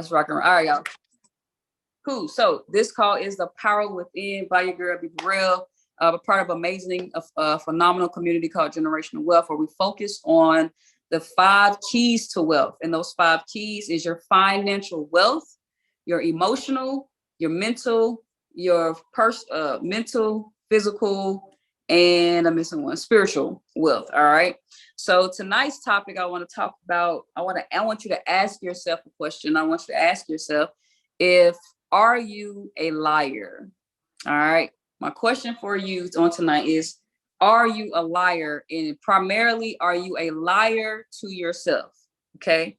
Let's rock and roll. All right, y'all. Cool. So this call is The Power Within by your girl, Be Real, a part of amazing, phenomenal community called Generational Wealth, where we focus on the 5 keys to wealth. And those 5 keys is your financial wealth, your emotional, your mental, your mental, physical, and I'm missing one, spiritual wealth. All right. So tonight's topic I want to talk about, I want you to ask yourself a question. I want you to ask yourself, if are you a liar? All right. My question for you on tonight is, are you a liar? And primarily, are you a liar to yourself? Okay.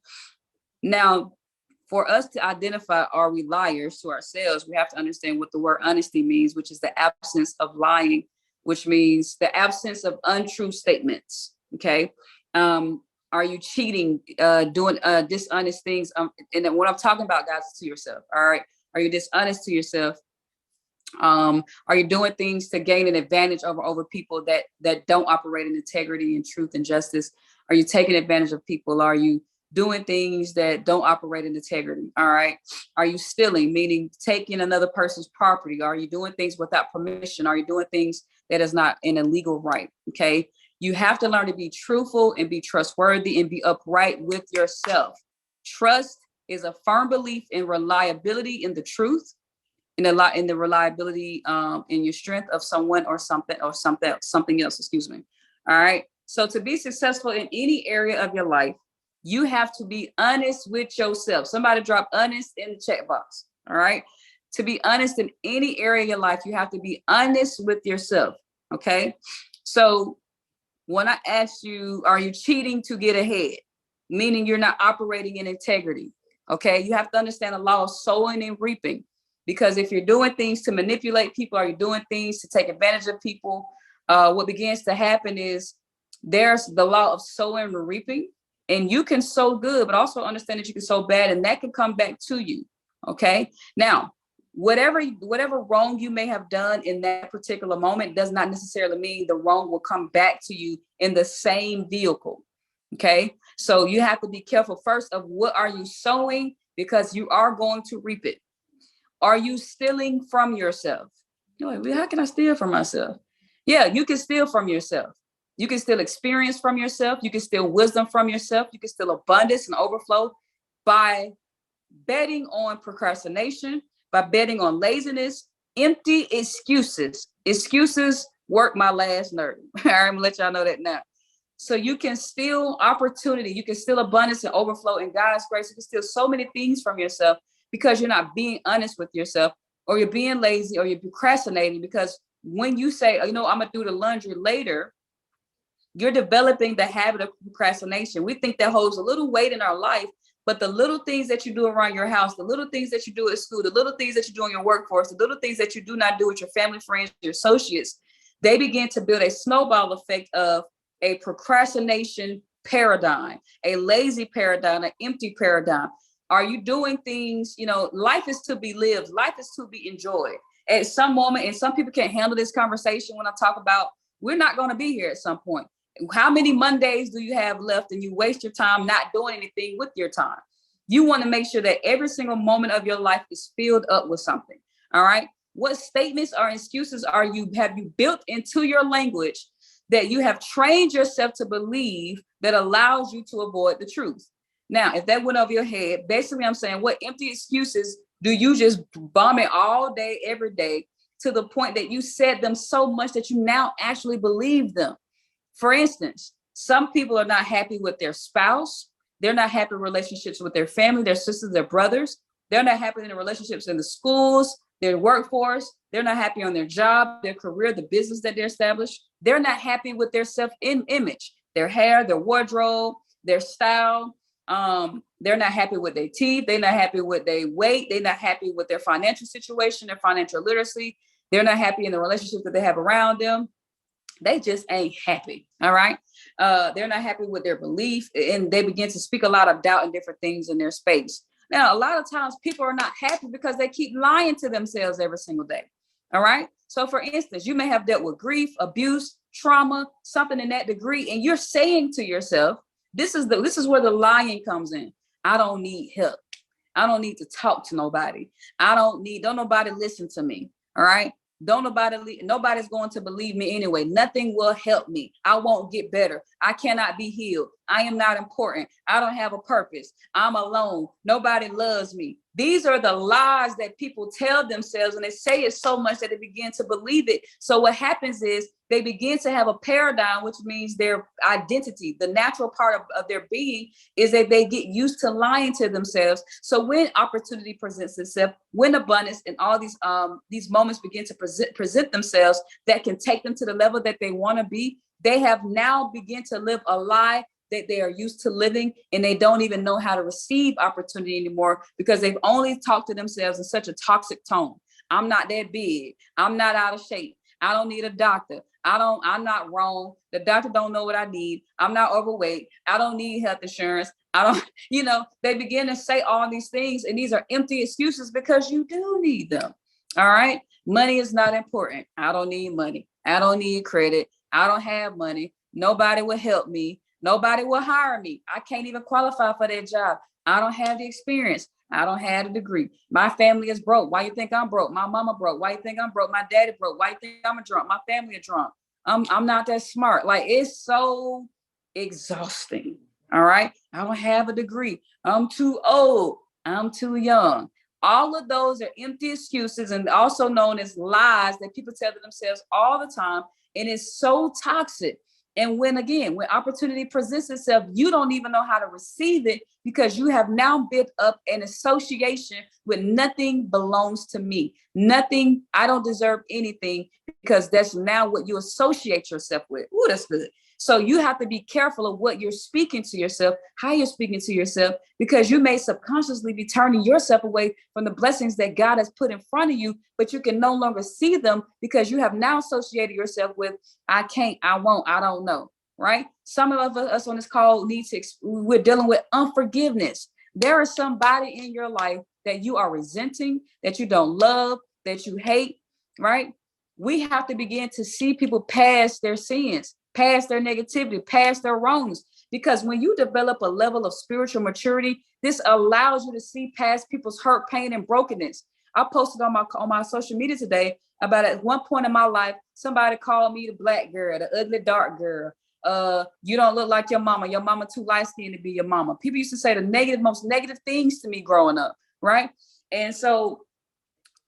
Now, for us to identify, are we liars to ourselves, we have to understand what the word honesty means, which is the absence of lying, which means the absence of untrue statements. Okay. Are you cheating, doing dishonest things? And what I'm talking about, guys, is to yourself. All right. Are you dishonest to yourself? Are you doing things to gain an advantage over people that don't operate in integrity and truth and justice? Are you taking advantage of people? Are you doing things that don't operate in integrity? All right. Are you stealing, meaning taking another person's property? Are you doing things without permission? Are you doing things that is not in a legal right? Okay. You have to learn to be truthful and be trustworthy and be upright with yourself. Trust is a firm belief in reliability in the truth, in the reliability in your strength of someone or something else, excuse me. All right. So to be successful in any area of your life, you have to be honest with yourself. Somebody drop honest in the chat box. All right. To be honest in any area of your life, you have to be honest with yourself. Okay. So when I asked you, are you cheating to get ahead? Meaning you're not operating in integrity. Okay. You have to understand the law of sowing and reaping. Because if you're doing things to manipulate people, or you're doing things to take advantage of people, what begins to happen is there's the law of sowing and reaping. And you can sow good, but also understand that you can sow bad, and that can come back to you. Okay. Now, whatever wrong you may have done in that particular moment does not necessarily mean the wrong will come back to you in the same vehicle. Okay. So you have to be careful first of what are you sowing, because you are going to reap it. Are you stealing from yourself? You're like, how can I steal from myself? Yeah, you can steal from yourself. You can steal experience from yourself. You can steal wisdom from yourself. You can steal abundance and overflow by betting on procrastination, by betting on laziness, empty excuses. Excuses work my last nerve. All right, I'm gonna let y'all know that now. So you can steal opportunity. You can steal abundance and overflow in God's grace. You can steal so many things from yourself because you're not being honest with yourself, or you're being lazy, or you're procrastinating. Because when you say, I'm gonna do the laundry later, you're developing the habit of procrastination. We think that holds a little weight in our life, but the little things that you do around your house, the little things that you do at school, the little things that you do in your workforce, the little things that you do not do with your family, friends, your associates, they begin to build a snowball effect of a procrastination paradigm, a lazy paradigm, an empty paradigm. Are you doing things, life is to be lived. Life is to be enjoyed. At some moment, and some people can't handle this conversation when I talk about we're not going to be here at some point. How many Mondays do you have left, and you waste your time not doing anything with your time? You want to make sure that every single moment of your life is filled up with something. All right. What statements or excuses have you built into your language that you have trained yourself to believe that allows you to avoid the truth? Now, if that went over your head, basically I'm saying, what empty excuses do you just bomb it all day, every day, to the point that you said them so much that you now actually believe them? For instance, some people are not happy with their spouse. They're not happy in relationships with their family, their sisters, their brothers. They're not happy in the relationships in the schools, their workforce. They're not happy on their job, their career, the business that they're established. They're not happy with their self-image, their hair, their wardrobe, their style. They're not happy with their teeth. They're not happy with their weight. They're not happy with their financial situation, their financial literacy. They're not happy in the relationships that they have around them. They just ain't happy. All right. They're not happy with their belief, and they begin to speak a lot of doubt and different things in their space. Now, a lot of times people are not happy because they keep lying to themselves every single day. All right. So for instance, you may have dealt with grief, abuse, trauma, something in that degree, and you're saying to yourself, this is where the lying comes in. I don't need help. I don't need to talk to nobody. Don't nobody listen to me. All right. Nobody's going to believe me anyway. Nothing will help me. I won't get better. I cannot be healed. I am not important. I don't have a purpose. I'm alone. Nobody loves me. These are the lies that people tell themselves, and they say it so much that they begin to believe it. So what happens is they begin to have a paradigm, which means their identity, the natural part of their being, is that they get used to lying to themselves. So when opportunity presents itself, when abundance and all these moments begin to present themselves that can take them to the level that they want to be, they have now begin to live a lie that they are used to living, and they don't even know how to receive opportunity anymore because they've only talked to themselves in such a toxic tone. I'm not that big. I'm not out of shape. I don't need a doctor. I'm not wrong. The doctor don't know what I need. I'm not overweight. I don't need health insurance. They begin to say all these things, and these are empty excuses because you do need them. All right. Money is not important. I don't need money. I don't need credit. I don't have money. Nobody will help me. Nobody will hire me. I can't even qualify for that job. I don't have the experience. I don't have a degree. My family is broke. Why you think I'm broke? My mama broke. Why you think I'm broke? My daddy broke. Why you think I'm a drunk? My family are drunk. I'm not that smart. Like, it's so exhausting. All right. I don't have a degree. I'm too old. I'm too young. All of those are empty excuses and also known as lies that people tell to themselves all the time. And it's so toxic. And when opportunity presents itself, you don't even know how to receive it because you have now built up an association with nothing belongs to me. Nothing, I don't deserve anything, because that's now what you associate yourself with. Ooh, that's good. So you have to be careful of what you're speaking to yourself, how you're speaking to yourself, because you may subconsciously be turning yourself away from the blessings that God has put in front of you, but you can no longer see them because you have now associated yourself with, I can't, I won't, I don't know, right? Some of us on this call we're dealing with unforgiveness. There is somebody in your life that you are resenting, that you don't love, that you hate, right? We have to begin to see people past their sins, past their negativity, past their wrongs. Because when you develop a level of spiritual maturity, this allows you to see past people's hurt, pain, and brokenness. I posted on my social media today about at one point in my life, somebody called me the black girl, the ugly dark girl. You don't look like your mama. Your mama too light skinned to be your mama. People used to say the most negative things to me growing up, right? And so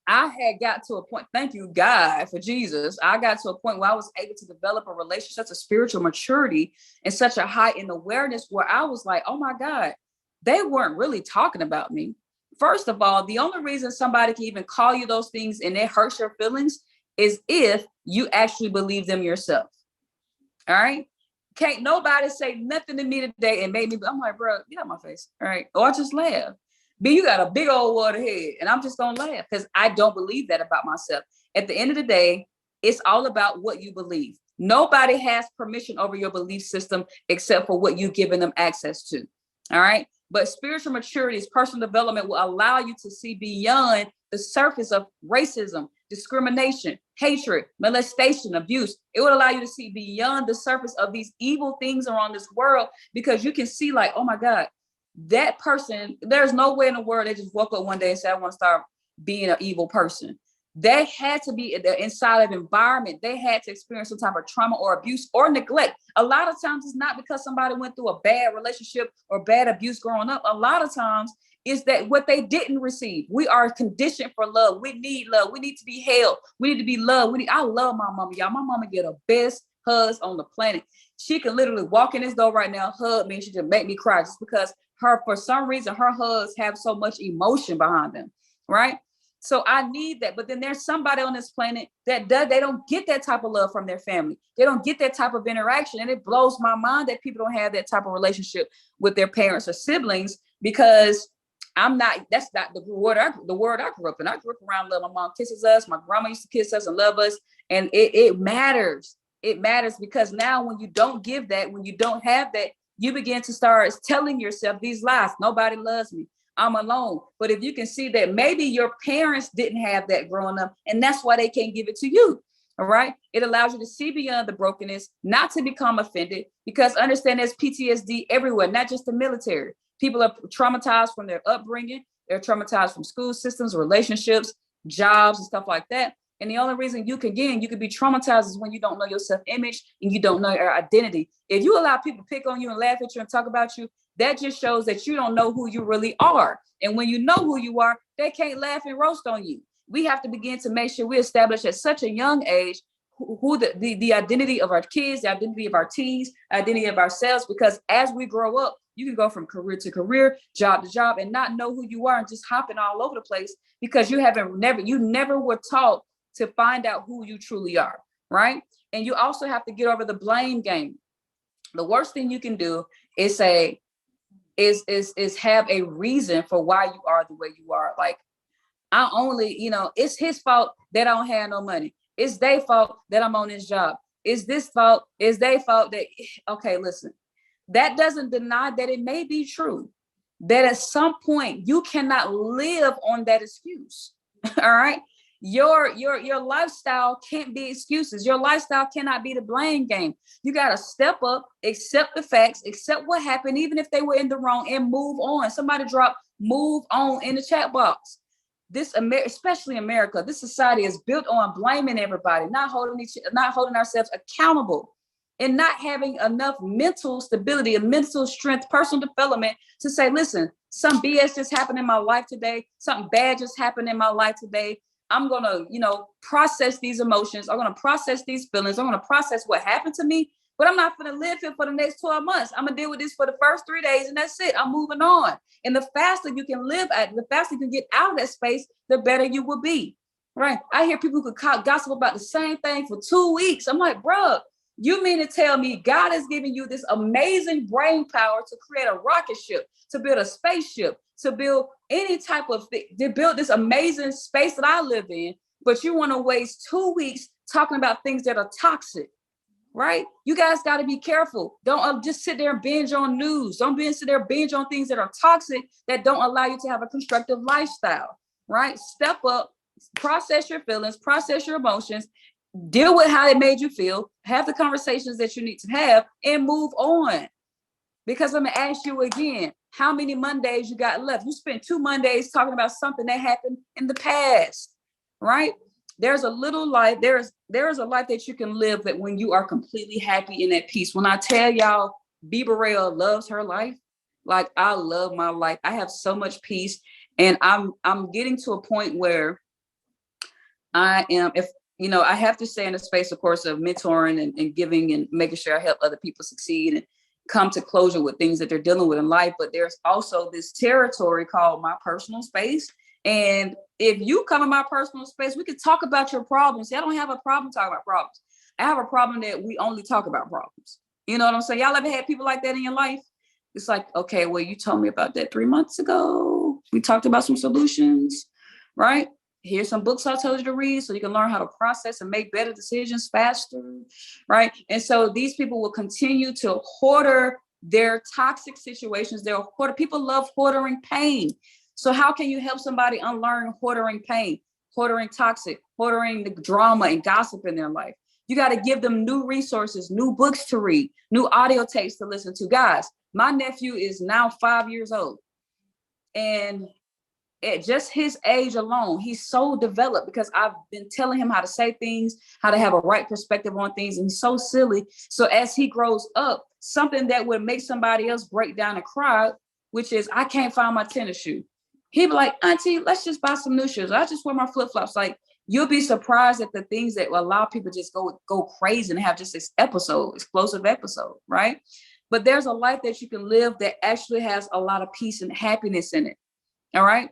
I had got to a point, thank you, God, for Jesus. I got to a point where I was able to develop a relationship, such a spiritual maturity and such a heightened awareness where I was like, oh my God, they weren't really talking about me. First of all, the only reason somebody can even call you those things and it hurts your feelings is if you actually believe them yourself. All right. Can't nobody say nothing to me today and make me, I'm like, bro, get out my face. All right. Or I just laugh. B, you got a big old water head, and I'm just gonna laugh because I don't believe that about myself. At the end of the day, it's all about what you believe. Nobody has permission over your belief system except for what you've given them access to. All right. But spiritual maturity, personal development will allow you to see beyond the surface of racism, discrimination, hatred, molestation, abuse. It would allow you to see beyond the surface of these evil things around this world, because you can see like, oh my God, that person, there's no way in the world they just woke up one day and say, I want to start being an evil person. They had to be inside of environment. They had to experience some type of trauma or abuse or neglect. A lot of times it's not because somebody went through a bad relationship or bad abuse growing up. A lot of times is that what they didn't receive. We are conditioned for love. We need love. We need to be held. We need to be loved. I love my mama, y'all. My mama get a best hugs on the planet. She can literally walk in this door right now, hug me, and she just make me cry just because for some reason, her hugs have so much emotion behind them, right? So I need that. But then there's somebody on this planet they don't get that type of love from their family. They don't get that type of interaction. And it blows my mind that people don't have that type of relationship with their parents or siblings, because that's not the word I grew up in. I grew up around love. My mom kisses us. My grandma used to kiss us and love us. And it matters. It matters because now when you don't give that, when you don't have that, you begin to start telling yourself these lies. Nobody loves me. I'm alone. But if you can see that maybe your parents didn't have that growing up, and that's why they can't give it to you. All right. It allows you to see beyond the brokenness, not to become offended, because understand there's PTSD everywhere, not just the military. People are traumatized from their upbringing. They're traumatized from school systems, relationships, jobs, and stuff like that. And the only reason you could be traumatized is when you don't know your self-image and you don't know your identity. If you allow people to pick on you and laugh at you and talk about you, that just shows that you don't know who you really are. And when you know who you are, they can't laugh and roast on you. We have to begin to make sure we establish at such a young age who the identity of our kids, the identity of our teens, identity of ourselves, because as we grow up, you can go from career to career, job to job, and not know who you are and just hopping all over the place because you never were taught to find out who you truly are, right? And you also have to get over the blame game. The worst thing you can do is say, is have a reason for why you are the way you are. Like, I only, it's his fault that I don't have no money. It's their fault that I'm on this job. It's this fault, it's their fault that, okay, listen, that doesn't deny that it may be true that at some point you cannot live on that excuse. All right. Your lifestyle can't be excuses. Your lifestyle cannot be the blame game. You got to step up, accept the facts, accept what happened, even if they were in the wrong, and move on. Somebody drop move on in the chat box. Especially America, this society is built on blaming everybody, not holding ourselves accountable, and not having enough mental stability and mental strength, personal development to say, listen, some BS just happened in my life today. Something bad just happened in my life today. I'm going to, process these emotions. I'm going to process these feelings. I'm going to process what happened to me, but I'm not going to live here for the next 12 months. I'm going to deal with this for the first 3 days and that's it. I'm moving on. And the faster you can the faster you can get out of that space, the better you will be. Right. I hear people who could gossip about the same thing for 2 weeks. I'm like, bro, you mean to tell me God has given you this amazing brain power to create a rocket ship, to build a spaceship, to build any type of thing, to build this amazing space that I live in, but you want to waste 2 weeks talking about things that are toxic, right? You guys got to be careful. Don't just sit there and binge on news. Don't sit there and binge on things that are toxic, that don't allow you to have a constructive lifestyle, right? Step up, process your feelings, process your emotions, deal with how it made you feel, have the conversations that you need to have, and move on. Because I'm going to ask you again, how many Mondays you got left? You spent 2 Mondays talking about something that happened in the past, right? There's a little life. There is a life that you can live that when you are completely happy and at peace. When I tell y'all, B. Burrell loves her life, like I love my life. I have so much peace, and I'm getting to a point where I am, I have to stay in a space, of course, of mentoring and giving and making sure I help other people succeed and come to closure with things that they're dealing with in life. But there's also this territory called my personal space. And if you come in my personal space, we could talk about your problems. See, I don't have a problem talking about problems. I have a problem that we only talk about problems. You know what I'm saying? Y'all ever had people like that in your life? It's like, okay, well, you told me about that 3 months ago. We talked about some solutions, right? Here's some books I told you to read so you can learn how to process and make better decisions faster, right? And so these people will continue to hoard their toxic situations. People love hoarding pain. So how can you help somebody unlearn hoarding pain, hoarding toxic, hoarding the drama and gossip in their life? You got to give them new resources, new books to read, new audio tapes to listen to. Guys, my nephew is now 5 years old, and at just his age alone, he's so developed because I've been telling him how to say things, how to have a right perspective on things, and he's so silly. So as he grows up, something that would make somebody else break down and cry, which is, I can't find my tennis shoe. He'd be like, Auntie, let's just buy some new shoes. I just wear my flip-flops. Like, you'll be surprised at the things that will allow people just go crazy and have just this explosive episode, right? But there's a life that you can live that actually has a lot of peace and happiness in it, all right?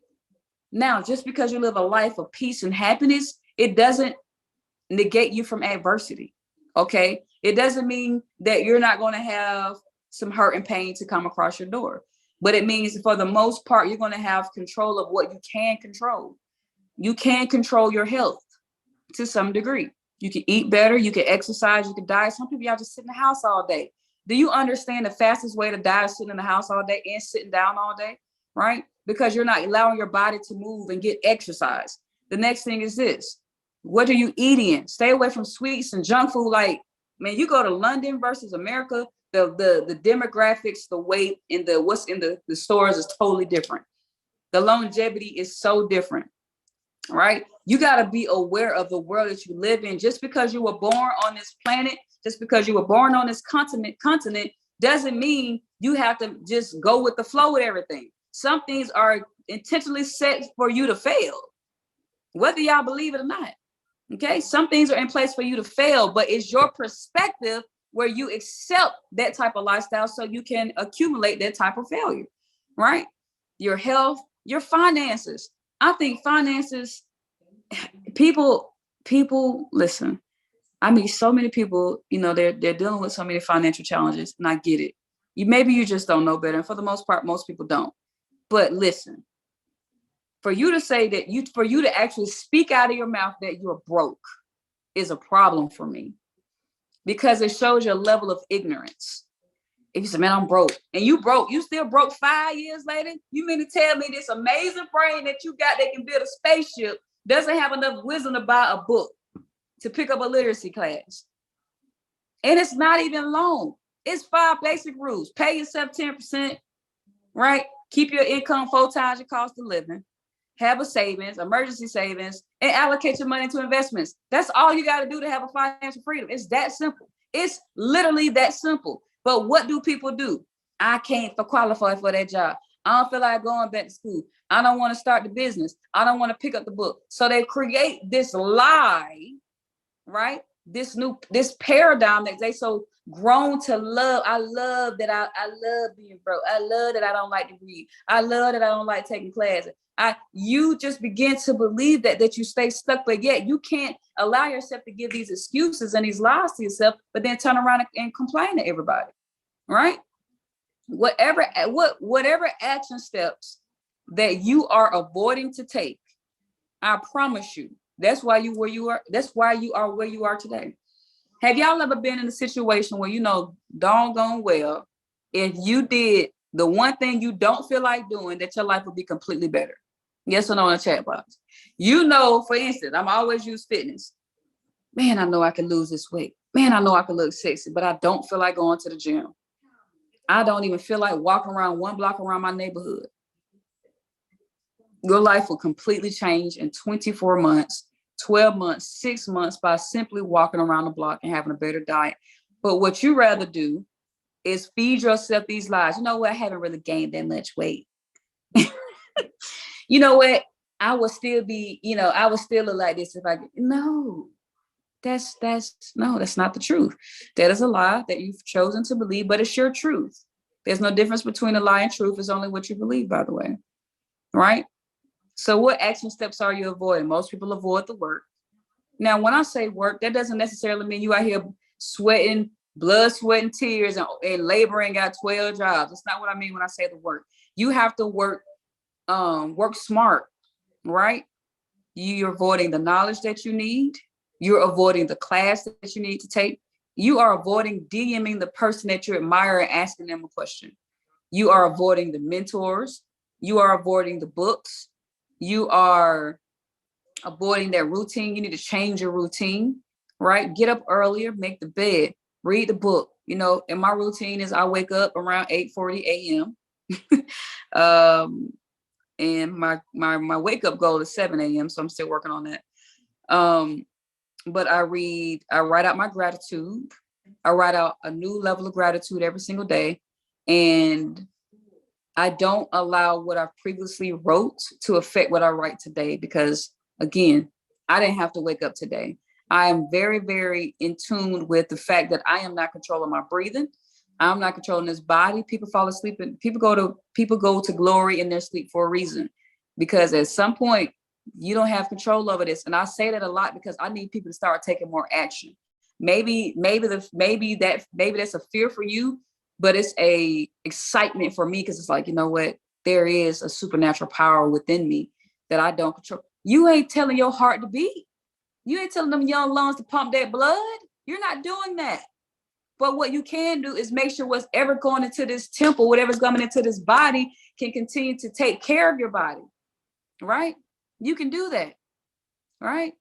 Now, just because you live a life of peace and happiness, it doesn't negate you from adversity, okay? It doesn't mean that you're not going to have some hurt and pain to come across your door. But it means for the most part, you're going to have control of what you can control. You can control your health to some degree. You can eat better, you can exercise, you can diet. Some people, y'all just sit in the house all day. Do you understand the fastest way to die is sitting in the house all day and sitting down all day, right? Because you're not allowing your body to move and get exercise. The next thing is this. What are you eating? Stay away from sweets and junk food. Like, man, you go to London versus America, the demographics, the weight, and what's in the stores is totally different. The longevity is so different, right? You got to be aware of the world that you live in. Just because you were born on this planet, just because you were born on this continent doesn't mean you have to just go with the flow with everything. Some things are intentionally set for you to fail, whether y'all believe it or not. Okay, some things are in place for you to fail, but it's your perspective where you accept that type of lifestyle so you can accumulate that type of failure, right? Your health, your finances. I think finances, people listen. I mean, so many people, they're dealing with so many financial challenges, and I get it. Maybe you just don't know better. And for the most part, most people don't. But listen, for you to say that for you to actually speak out of your mouth that you're broke is a problem for me, because it shows your level of ignorance. If you say, man, I'm broke, and you still broke 5 years later, you mean to tell me this amazing brain that you got that can build a spaceship doesn't have enough wisdom to buy a book, to pick up a literacy class? And it's not even long. It's 5 basic rules. Pay yourself 10%, right? Keep your income 4 times your cost of living. Have a savings, emergency savings, and allocate your money to investments. That's all you got to do to have a financial freedom. It's that simple. It's literally that simple. But what do people do? I can't qualify for that job. I don't feel like going back to school. I don't want to start the business. I don't want to pick up the book. So they create this lie, right? This paradigm that they so grown to love. I love that I love being broke. I love that I don't like to read. I love that I don't like taking classes. You just begin to believe that you stay stuck, but yet you can't allow yourself to give these excuses and these lies to yourself, but then turn around and complain to everybody, right? Whatever action steps that you are avoiding to take, I promise you, that's why you are where you are today. Have y'all ever been in a situation where doggone well, if you did the one thing you don't feel like doing, that your life would be completely better? Yes or no in the chat box. For instance, I'm always use fitness. Man, I know I can lose this weight. Man, I know I can look sexy, but I don't feel like going to the gym. I don't even feel like walking around 1 block around my neighborhood. Your life will completely change in 24 months, 12 months, 6 months by simply walking around the block and having a better diet. But what you rather do is feed yourself these lies. You know what? I haven't really gained that much weight. You know what? I would still be, I would still look like this if I no. That's not the truth. That is a lie that you've chosen to believe, but it's your truth. There's no difference between a lie and truth. It's only what you believe, by the way. Right? So what action steps are you avoiding? Most people avoid the work. Now, when I say work, that doesn't necessarily mean you out here sweating, blood, sweat, and tears and laboring, got 12 jobs. That's not what I mean when I say the work. You have to work smart, right? You're avoiding the knowledge that you need. You're avoiding the class that you need to take. You are avoiding DMing the person that you admire and asking them a question. You are avoiding the mentors. You are avoiding the books. You are avoiding that routine. You need to change your routine, right? Get up earlier, make the bed, read the book. And my routine is I wake up around 8:40 a.m. And my wake up goal is 7 a.m. So I'm still working on that. But I write out my gratitude. I write out a new level of gratitude every single day. And I don't allow what I previously wrote to affect what I write today, because again, I didn't have to wake up today. I am very, very in tune with the fact that I am not controlling my breathing. I'm not controlling this body. People fall asleep and people go to glory in their sleep for a reason, because at some point you don't have control over this. And I say that a lot because I need people to start taking more action. Maybe that's a fear for you, but it's a excitement for me, because it's like, you know what? There is a supernatural power within me that I don't control. You ain't telling your heart to beat. You ain't telling them young lungs to pump that blood. You're not doing that. But what you can do is make sure whatever going into this temple, whatever's coming into this body, can continue to take care of your body, right? You can do that, right?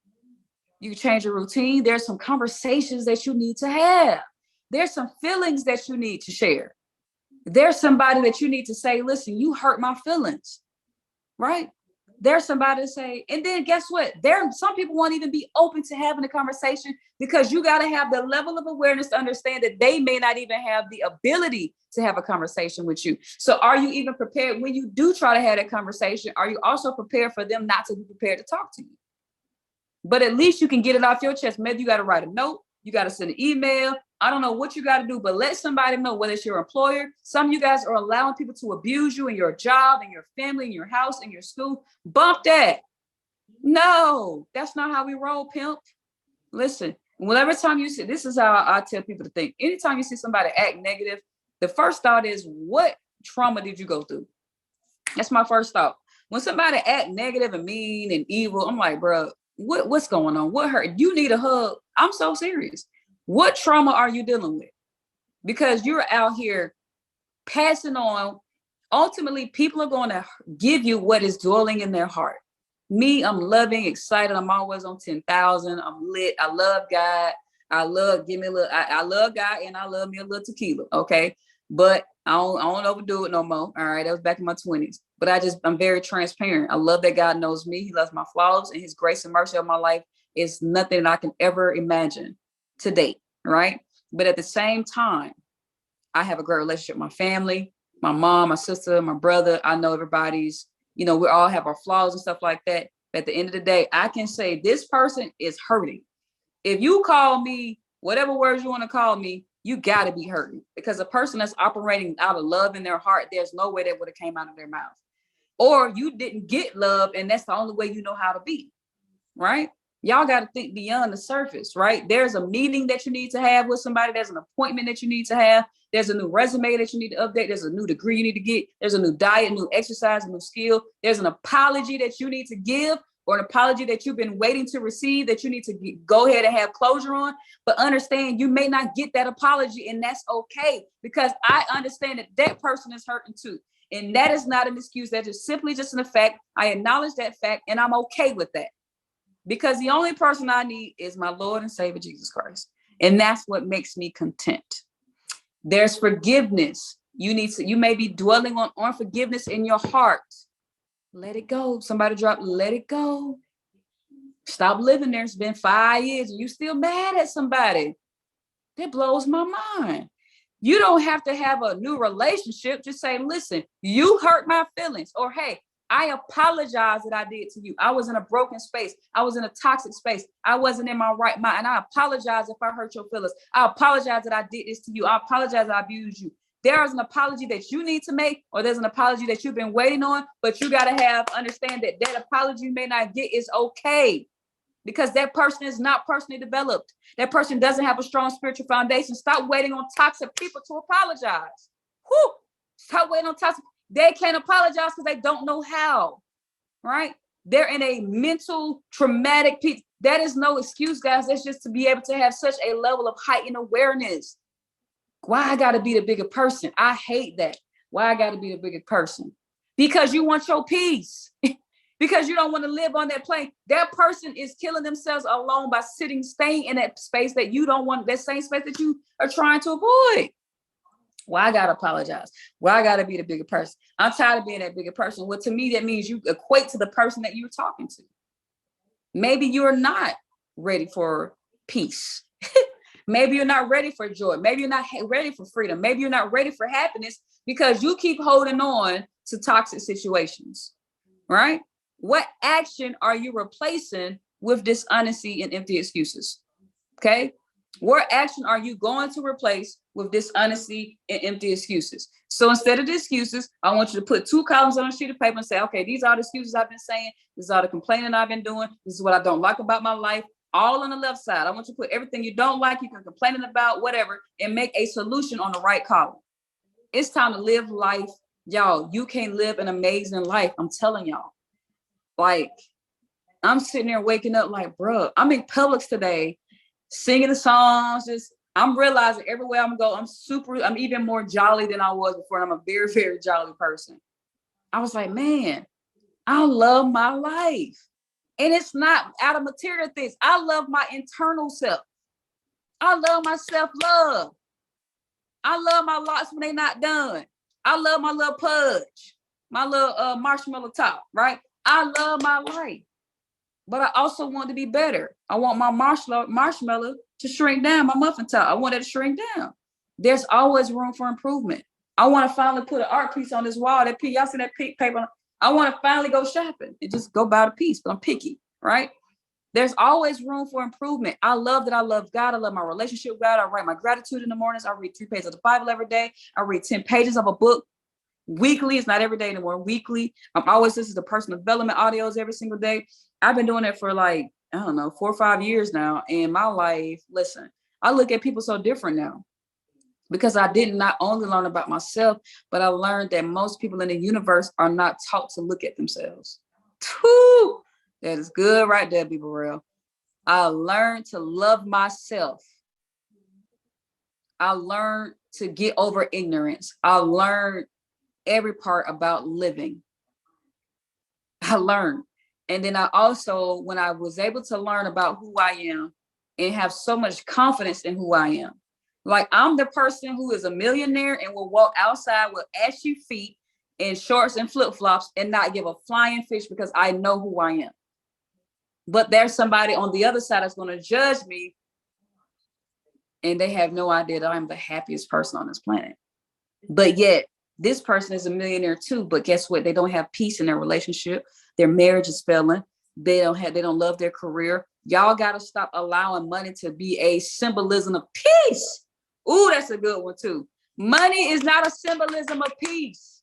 You can change your routine. There's some conversations that you need to have. There's some feelings that you need to share. There's somebody that you need to say, listen, you hurt my feelings, right? There's somebody to say, and then guess what? Some people won't even be open to having a conversation because you got to have the level of awareness to understand that they may not even have the ability to have a conversation with you. So are you even prepared when you do try to have that conversation? Are you also prepared for them not to be prepared to talk to you? But at least you can get it off your chest. Maybe you got to write a note. You got to send an email. I don't know what you got to do, but let somebody know, whether it's your employer. Some of you guys are allowing people to abuse you in your job, in your family, in your house, in your school. Bump that. No, that's not how we roll, pimp. Listen, whenever time you see, this is how I tell people to think. Anytime you see somebody act negative, the first thought is, what trauma did you go through? That's my first thought. When somebody act negative and mean and evil, I'm like, bro, what's going on? What hurt? You need a hug. I'm so serious. What trauma are you dealing with? Because you're out here passing on. Ultimately, people are going to give you what is dwelling in their heart. Me, I'm loving, excited. I'm always on 10,000. I'm lit. I love God. I love God, and I love me a little tequila. Okay. But I don't overdo it no more. All right. That was back in my 20s. But I'm very transparent. I love that God knows me. He loves my flaws, and his grace and mercy on my life is nothing I can ever imagine to date. Right. But at the same time, I have a great relationship with my family, my mom, my sister, my brother. I know everybody's, we all have our flaws and stuff like that. But at the end of the day, I can say this person is hurting. If you call me whatever words you want to call me, you got to be hurting, because a person that's operating out of love in their heart, there's no way that would have came out of their mouth. Or you didn't get love, and that's the only way you know how to be, right? Y'all got to think beyond the surface, right? There's a meeting that you need to have with somebody. There's an appointment that you need to have. There's a new resume that you need to update. There's a new degree you need to get. There's a new diet, new exercise, a new skill. There's an apology that you need to give, or an apology that you've been waiting to receive that you need to go ahead and have closure on. But understand, you may not get that apology, and that's okay, because I understand that that person is hurting too. And that is not an excuse. That is simply just an fact. I acknowledge that fact, and I'm okay with that, because the only person I need is my Lord and Savior, Jesus Christ. And that's what makes me content. There's forgiveness. You may be dwelling on unforgiveness in your heart. Let it go. Somebody let it go. Stop living there. It's been 5 years and you still mad at somebody. That blows my mind. You don't have to have a new relationship. Just say, listen, you hurt my feelings. Or, hey, I apologize that I did to you. I was in a broken space. I was in a toxic space. I wasn't in my right mind. And I apologize if I hurt your feelings. I apologize that I did this to you. I apologize that I abused you. There is an apology that you need to make, or there's an apology that you've been waiting on, but you got to understand that apology you may not get is okay, because that person is not personally developed. That person doesn't have a strong spiritual foundation. Stop waiting on toxic people to apologize. Whew. Stop waiting on toxic. They can't apologize because they don't know how, right? They're in a mental traumatic piece. That is no excuse, guys. That's just to be able to have such a level of heightened awareness. Why I got to be the bigger person? I hate that. Why I got to be the bigger person? Because you want your peace. Because you don't want to live on that plane. That person is killing themselves alone by staying in that space that you don't want, that same space that you are trying to avoid. Why I got to apologize? Why I got to be the bigger person? I'm tired of being that bigger person. Well, to me, that means you equate to the person that you're talking to. Maybe you're not ready for peace. Maybe you're not ready for joy. Maybe you're not ready for freedom. Maybe you're not ready for happiness because you keep holding on to toxic situations, right? What action are you replacing with dishonesty and empty excuses? Okay. What action are you going to replace with dishonesty and empty excuses? So instead of the excuses, I want you to put 2 columns on a sheet of paper and say, okay, these are the excuses I've been saying. This is all the complaining I've been doing. This is what I don't like about my life. All on the left side. I want you to put everything you don't like, you can complaining about, whatever, and make a solution on the right column. It's time to live life. Y'all, you can live an amazing life. I'm telling y'all. Like, I'm sitting there waking up like, bro, I'm in Publix today, singing the songs. I'm realizing everywhere I'm going, I'm even more jolly than I was before. And I'm a very, very jolly person. I was like, man, I love my life. And it's not out of material things. I love my internal self. I love my self-love. I love my locks when they're not done. I love my little pudge. my little marshmallow top, right? I love my life, but I also want to be better. I want my marshmallow to shrink down, my muffin top. I want it to shrink down. There's always room for improvement. I want to finally put an art piece on this wall. Y'all see that pink paper? I want to finally go shopping and just go buy the piece, but I'm picky, right? There's always room for improvement. I love that I love God. I love my relationship with God. I write my gratitude in the mornings. I read 3 pages of the Bible every day. I read 10 pages of a book weekly. It's not every day anymore, weekly. I'm always listening to personal development audios every single day. I've been doing it for like, I don't know, 4 or 5 years now. And my life, listen, I look at people so different now because I did not only learn about myself, but I learned that most people in the universe are not taught to look at themselves. Whew, that is good right there, people real. I learned to love myself. I learned to get over ignorance. I learned every part about living. I learned. And then I also, when I was able to learn about who I am and have so much confidence in who I am, like I'm the person who is a millionaire and will walk outside with ashy feet and shorts and flip-flops and not give a flying fish because I know who I am. But there's somebody on the other side that's going to judge me and they have no idea that I'm the happiest person on this planet. But yet this person is a millionaire too, but guess what? They don't have peace in their relationship. Their marriage is failing. They don't love their career. Y'all got to stop allowing money to be a symbolism of peace. Ooh, that's a good one too. Money is not a symbolism of peace.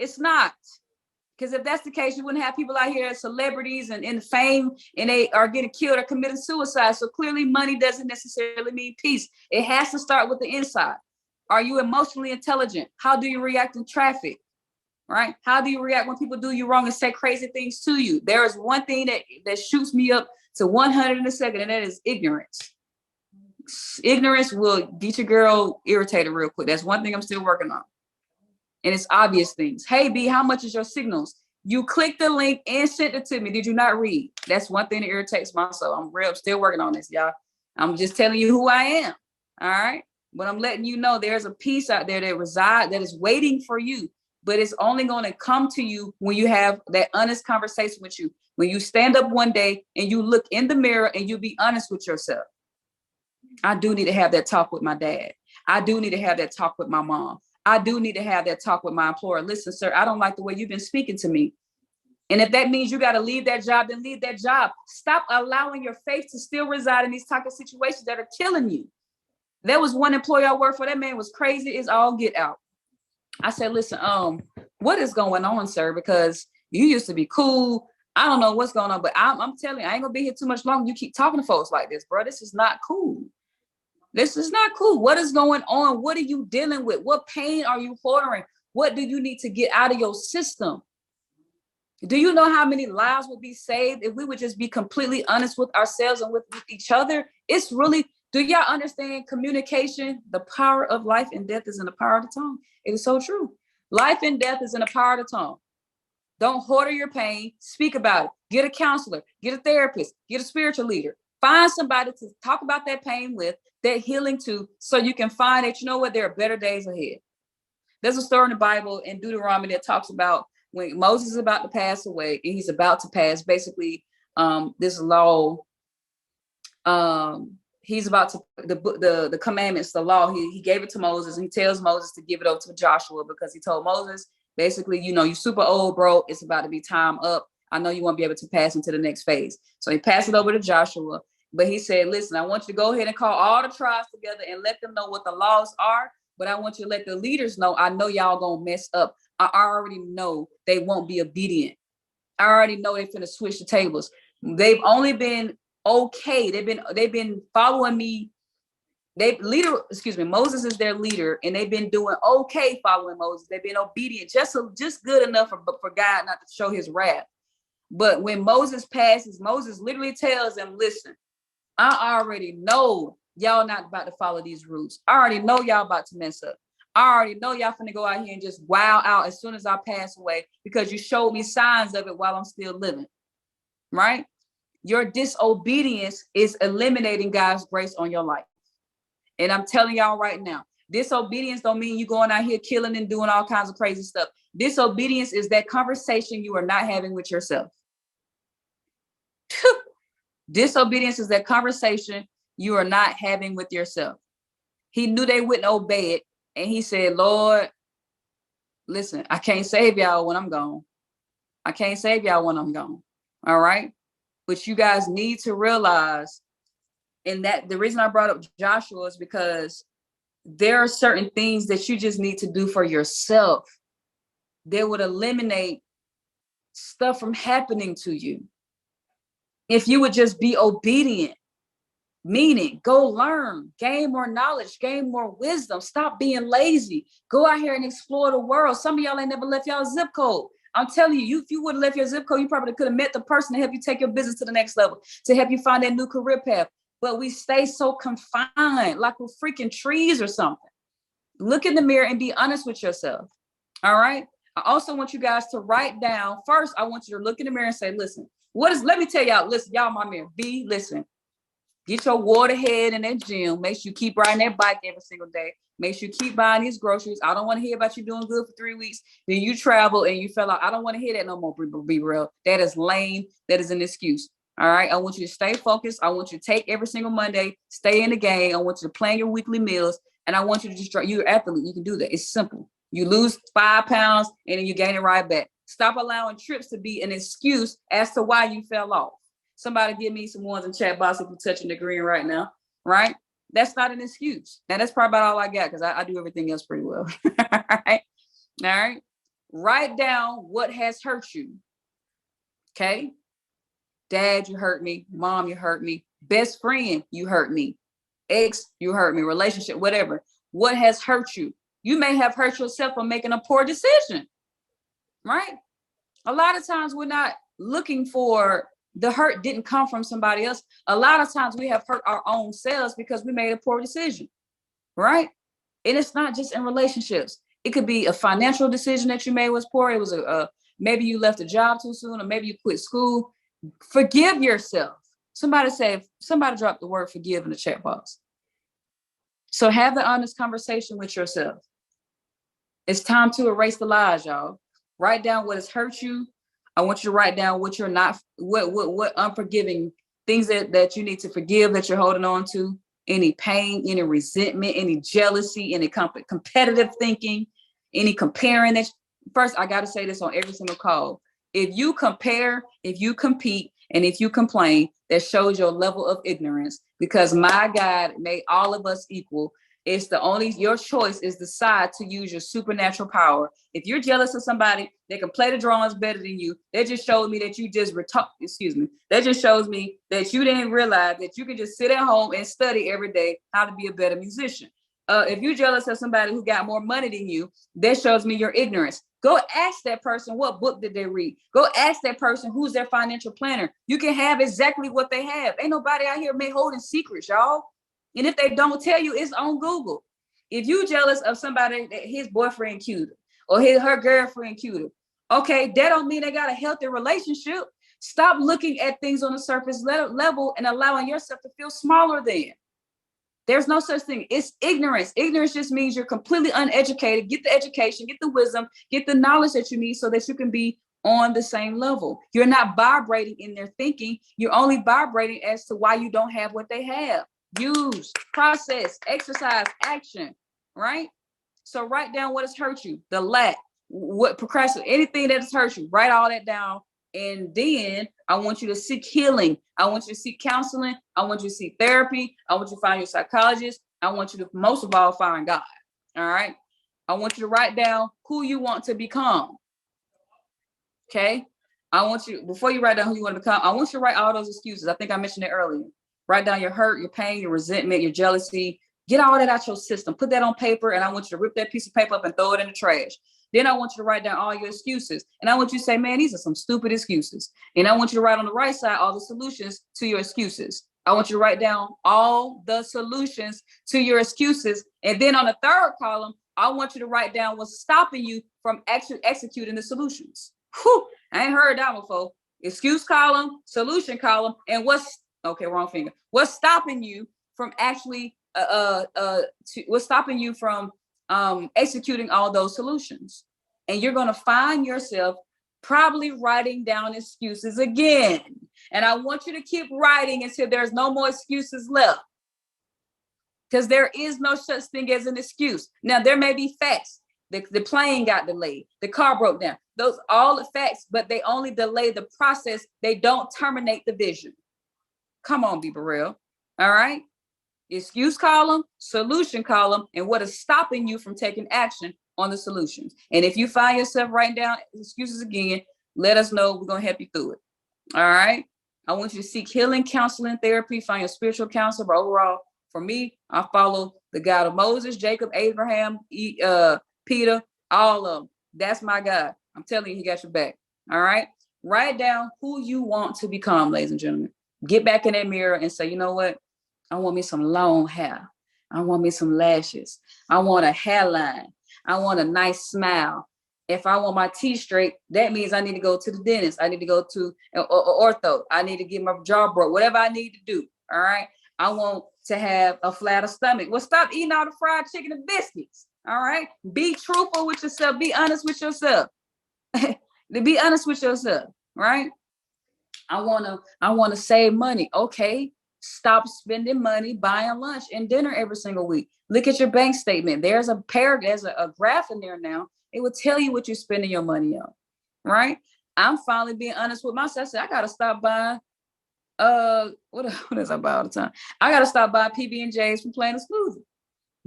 It's not. Because if that's the case, you wouldn't have people out here as celebrities and in fame and they are getting killed or committing suicide. So clearly money doesn't necessarily mean peace. It has to start with the inside. Are you emotionally intelligent? How do you react in traffic? Right? How do you react when people do you wrong and say crazy things to you? There is one thing that shoots me up to 100 in a second, and that is ignorance. Ignorance will get your girl irritated real quick. That's one thing I'm still working on. And it's obvious things. Hey, B, how much is your signals? You clicked the link and sent it to me. Did you not read? That's one thing that irritates my soul. I'm still working on this, y'all. I'm just telling you who I am. All right. But I'm letting you know there's a peace out there that is waiting for you. But it's only going to come to you when you have that honest conversation with you. When you stand up one day and you look in the mirror and you be honest with yourself. I do need to have that talk with my dad. I do need to have that talk with my mom. I do need to have that talk with my employer. Listen, sir, I don't like the way you've been speaking to me. And if that means you got to leave that job, then leave that job. Stop allowing your faith to still reside in these type of situations that are killing you. There was one employer I worked for. That man was crazy as all get out. I said, listen, what is going on, sir? Because you used to be cool. I don't know what's going on, but I'm telling you, I ain't gonna be here too much longer. You keep talking to folks like this, bro. This is not cool. This is not cool. What is going on? What are you dealing with? What pain are you harboring? What do you need to get out of your system? Do you know how many lives would be saved if we would just be completely honest with ourselves and with each other? It's really, do y'all understand communication? The power of life and death is in the power of the tongue. It is so true. Life and death is in the power of the tongue. Don't hoard your pain. Speak about it. Get a counselor, get a therapist, get a spiritual leader. Find somebody to talk about that pain with, that healing to, so you can find that, you know what, there are better days ahead. There's a story in the Bible in Deuteronomy that talks about when Moses is about to pass away and he's about to pass basically this law. He's about to, the commandments, the law, he gave it to Moses and he tells Moses to give it over to Joshua because he told Moses, basically, you know, you're super old, bro. It's about to be time up. I know you won't be able to pass into the next phase. So he passed it over to Joshua. But he said, listen, I want you to go ahead and call all the tribes together and let them know what the laws are. But I want you to let the leaders know, I know y'all gonna mess up. I already know they won't be obedient. I already know they're finna switch the tables. They've only been okay. They've been following me. Moses is their leader, and they've been doing okay following Moses. They've been obedient, just good enough for God not to show his wrath. But when Moses passes, Moses literally tells them, listen, I already know y'all not about to follow these rules. I already know y'all about to mess up. I already know y'all finna go out here and just wow out as soon as I pass away because you showed me signs of it while I'm still living, right? Your disobedience is eliminating God's grace on your life. And I'm telling y'all right now, Disobedience don't mean you going out here killing and doing all kinds of crazy stuff. Disobedience is that conversation you are not having with yourself. Disobedience is that conversation you are not having with yourself. He knew they wouldn't obey it. And he said, Lord, listen, I can't save y'all when I'm gone. I can't save y'all when I'm gone. All right. But you guys need to realize, and that the reason I brought up Joshua is because there are certain things that you just need to do for yourself that would eliminate stuff from happening to you. If you would just be obedient, meaning go learn, gain more knowledge, gain more wisdom, stop being lazy, go out here and explore the world. Some of y'all ain't never left y'all zip code. I'm telling you, if you would have left your zip code, you probably could have met the person to help you take your business to the next level, to help you find that new career path. But we stay so confined, like we're freaking trees or something. Look in the mirror and be honest with yourself. All right. I also want you guys to write down. First, I want you to look in the mirror and say, listen, let me tell y'all, listen, y'all, my mirror, listen, get your water head in that gym. Make sure you keep riding that bike every single day. Make sure you keep buying these groceries. I don't want to hear about you doing good for 3 weeks. Then you travel and you fell out. I don't want to hear that no more, be real. That is lame. That is an excuse. All right. I want you to stay focused. I want you to take every single Monday, stay in the game. I want you to plan your weekly meals. And I want you to just try. You're an athlete. You can do that. It's simple. You lose 5 pounds and then you gain it right back. Stop allowing trips to be an excuse as to why you fell off. Somebody give me some ones in chat box if you're touching the green right now, right? That's not an excuse. Now, that's probably about all I got because I do everything else pretty well. All right. All right. Write down what has hurt you. Okay. Dad, you hurt me. Mom, you hurt me. Best friend, you hurt me. Ex, you hurt me. Relationship, whatever. What has hurt you? You may have hurt yourself for making a poor decision, right? A lot of times we're not looking for the hurt didn't come from somebody else. A lot of times we have hurt our own selves because we made a poor decision, right? And it's not just in relationships. It could be a financial decision that you made was poor. It was maybe you left a job too soon, or maybe you quit school. Forgive yourself. Somebody dropped the word forgive in the chat box. So have the honest conversation with yourself. It's time to erase the lies, y'all. Write down what has hurt you. I want you to write down what you're not, what unforgiving things that you need to forgive that you're holding on to. Any pain, any resentment, any jealousy, any competitive thinking, any comparing. First, I got to say this on every single call. If you compare, if you compete, and if you complain, that shows your level of ignorance, because my God made all of us equal. It's your choice is decide to use your supernatural power. If you're jealous of somebody that can play the drums better than you, that just shows me that you just that just shows me that you didn't realize that you can just sit at home and study every day how to be a better musician. If you're jealous of somebody who got more money than you, that shows me your ignorance. Go ask that person what book did they read. Go ask that person who's their financial planner. You can have exactly what they have. Ain't nobody out here holding secrets, y'all. And if they don't tell you, it's on Google. If you jealous of somebody that his boyfriend cuter or her girlfriend cuter, okay, that don't mean they got a healthy relationship. Stop looking at things on the surface level and allowing yourself to feel smaller than. There's no such thing. It's ignorance. Ignorance just means you're completely uneducated. Get the education, get the wisdom, get the knowledge that you need so that you can be on the same level. You're not vibrating in their thinking. You're only vibrating as to why you don't have what they have. Use, process, exercise, action, right? So write down what has hurt you, the lack, what procrastinate, anything that has hurt you, write all that down. And then I want you to seek healing. I want you to seek counseling. I want you to seek therapy. I want you to find your psychologist. I want you to, most of all, find God. All right. I want you to write down who you want to become. Okay. I want you, before you write down who you want to become, I want you to write all those excuses. I think I mentioned it earlier. Write down your hurt, your pain, your resentment, your jealousy. Get all that out your system. Put that on paper, and I want you to rip that piece of paper up and throw it in the trash. Then I want you to write down all your excuses. And I want you to say, man, these are some stupid excuses. And I want you to write on the right side all the solutions to your excuses. I want you to write down all the solutions to your excuses. And then on the third column, I want you to write down what's stopping you from actually executing the solutions. Whew, I ain't heard that before. Excuse column, solution column, and what's stopping you from actually what's stopping you from executing all those solutions? And you're going to find yourself probably writing down excuses again. And I want you to keep writing until there's no more excuses left. Because there is no such thing as an excuse. Now, there may be facts. The plane got delayed. The car broke down. Those all the facts, but they only delay the process. They don't terminate the vision. Come on, be real. All right. Excuse column, solution column, and what is stopping you from taking action on the solutions. And if you find yourself writing down excuses again, let us know. We're going to help you through it. All right. I want you to seek healing, counseling, therapy, find your spiritual counselor. But overall, for me, I follow the God of Moses, Jacob, Abraham, Peter, all of them. That's my God. I'm telling you, he got your back. All right. Write down who you want to become, ladies and gentlemen. Get back in that mirror and say, you know what? I want me some long hair. I want me some lashes. I want a hairline. I want a nice smile. If I want my teeth straight, that means I need to go to the dentist. I need to go to ortho. I need to get my jaw broke, whatever I need to do. All right. I want to have a flatter stomach. Well, stop eating all the fried chicken and biscuits. All right. Be truthful with yourself. Be honest with yourself. Be honest with yourself. Right. I want to save money. Okay. Stop spending money buying lunch and dinner every single week. Look at your bank statement. There's a paragraph, there's a graph in there now. It will tell you what you're spending your money on. Right. I'm finally being honest with myself. I said, I got to stop buying. What is I buy all the time? I got to stop buying PB&Js from Plain Smoothie.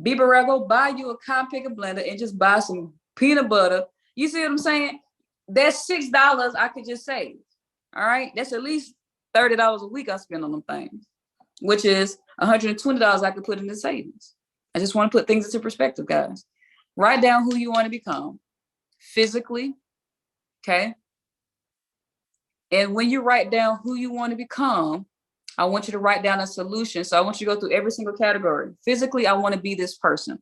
Be Borrego, buy you a cotton picker blender and just buy some peanut butter. You see what I'm saying? That's $6 I could just save. All right. That's at least $30 a week I spend on them things, which is $120 I could put into savings. I just want to put things into perspective, guys. Write down who you want to become physically. Okay. And when you write down who you want to become, I want you to write down a solution. So I want you to go through every single category. Physically, I want to be this person.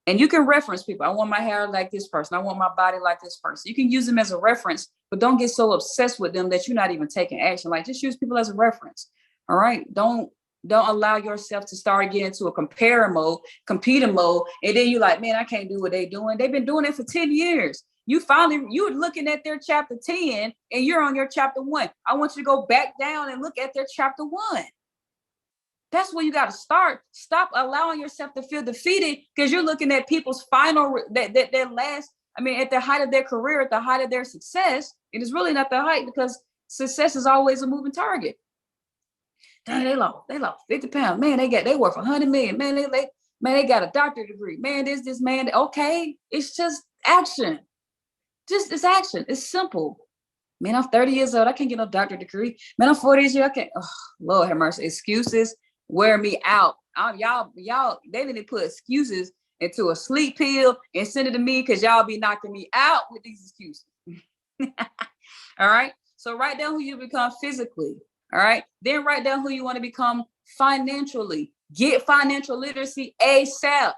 And you can reference people. I want my hair like this person. I want my body like this person. You can use them as a reference, but don't get so obsessed with them that you're not even taking action. Like, just use people as a reference. All right. Don't allow yourself to start getting into a competing mode. And then you're like, man, I can't do what they're doing. They've been doing it for 10 years. You're looking at their chapter 10 and you're on your chapter 1. I want you to go back down and look at their chapter 1. That's where you got to start. Stop allowing yourself to feel defeated because you're looking at people's final, at the height of their career, at the height of their success. It is really not the height because success is always a moving target. Dang, they lost 50 pounds. Man, they worth 100 million. Man, they got a doctorate degree. Man, this man. Okay, it's just action. It's action. It's simple. Man, I'm 30 years old. I can't get no doctorate degree. Man, I'm 40 years old. I can't. Oh, Lord have mercy. Excuses wear me out. Y'all, they need to put excuses into a sleep pill and send it to me because y'all be knocking me out with these excuses. All right. So write down who you become physically. All right. Then write down who you want to become financially. Get financial literacy ASAP.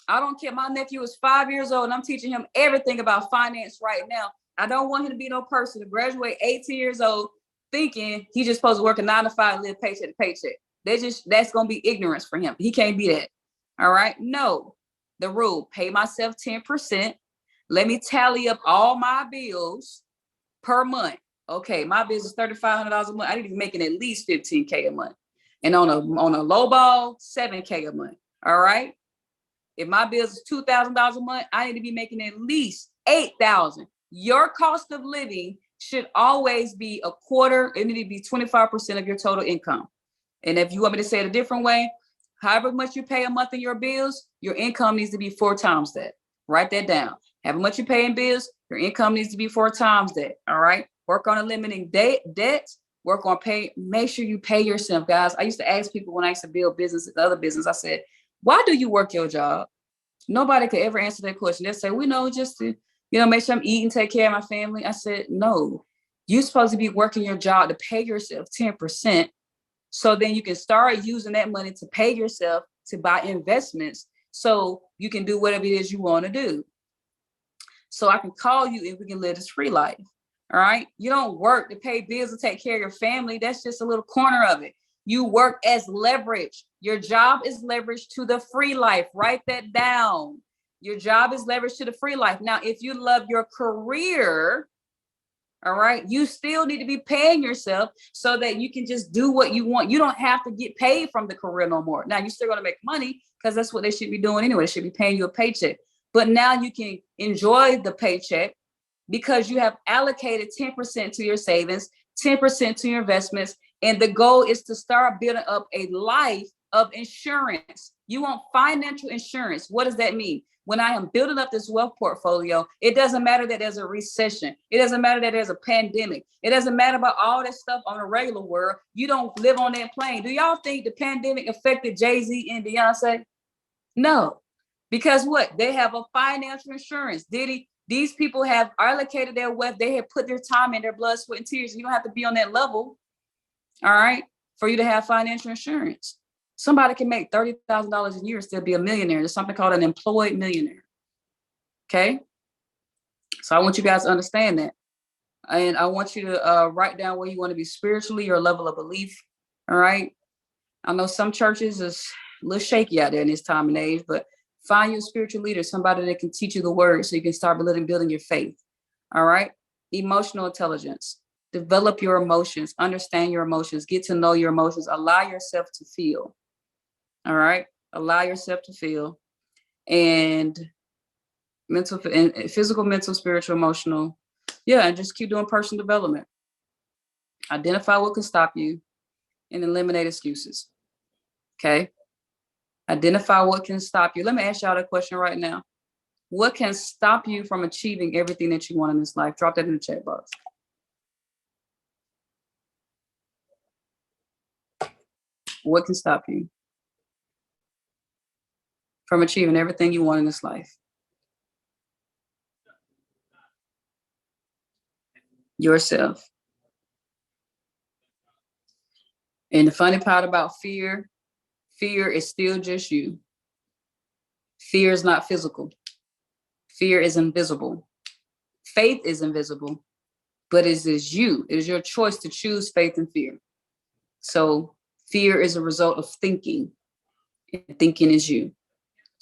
I don't care. My nephew is 5 years old and I'm teaching him everything about finance right now. I don't want him to be no person to graduate 18 years old thinking he's just supposed to work a 9 to 5 and live paycheck to paycheck. That's going to be ignorance for him. He can't be that. All right. No, the rule, pay myself 10%. Let me tally up all my bills per month. Okay. My bills is $3,500 a month. I need to be making at least $15K a month. And on a low ball, $7K a month. All right. If my bills is $2,000 a month, I need to be making at least $8,000. Your cost of living should always be a quarter. It need to be 25% of your total income. And if you want me to say it a different way, however much you pay a month in your bills, your income needs to be 4 times that. Write that down. However much you pay in bills, your income needs to be 4 times that. All right. Work on eliminating debt. Work on pay. Make sure you pay yourself, guys. I used to ask people when I used to build business, the other business, I said, why do you work your job? Nobody could ever answer that question. They'll say, we know just to, make sure I'm eating, take care of my family. I said, no, you're supposed to be working your job to pay yourself 10%. So then you can start using that money to pay yourself to buy investments so you can do whatever it is you want to do. So I can call you and we can live this free life. All right. You don't work to pay bills to take care of your family. That's just a little corner of it. You work as leverage. Your job is leverage to the free life. Write that down. Your job is leverage to the free life. Now, if you love your career, all right, you still need to be paying yourself so that you can just do what you want. You don't have to get paid from the career no more. Now, you're still going to make money because that's what they should be doing anyway. They should be paying you a paycheck. But now you can enjoy the paycheck because you have allocated 10% to your savings, 10% to your investments. And the goal is to start building up a life of insurance. You want financial insurance. What does that mean? When I am building up this wealth portfolio, it doesn't matter that there's a recession. It doesn't matter that there's a pandemic. It doesn't matter about all that stuff on the regular world. You don't live on that plane. Do y'all think the pandemic affected Jay-Z and Beyonce? No, because what? They have a financial insurance. These people have allocated their wealth. They have put their time in, their blood, sweat, and tears. You don't have to be on that level, all right, for you to have financial insurance. Somebody can make $30,000 a year and still be a millionaire. There's something called an employed millionaire. Okay. So I want you guys to understand that. And I want you to write down where you want to be spiritually, your level of belief. All right. I know some churches is a little shaky out there in this time and age, but find your spiritual leader, somebody that can teach you the word so you can start building your faith. All right. Emotional intelligence. Develop your emotions, understand your emotions, get to know your emotions, allow yourself to feel. All right. Allow yourself to feel. And mental and physical, mental, spiritual, emotional. Yeah. And just keep doing personal development. Identify what can stop you and eliminate excuses. Okay. Identify what can stop you. Let me ask y'all a question right now. What can stop you from achieving everything that you want in this life? Drop that in the chat box. What can stop you from achieving everything you want in this life? Yourself. And the funny part about fear is still just you. Fear is not physical. Fear is invisible. Faith is invisible, but it is you. It is your choice to choose faith and fear. So fear is a result of thinking, and thinking is you.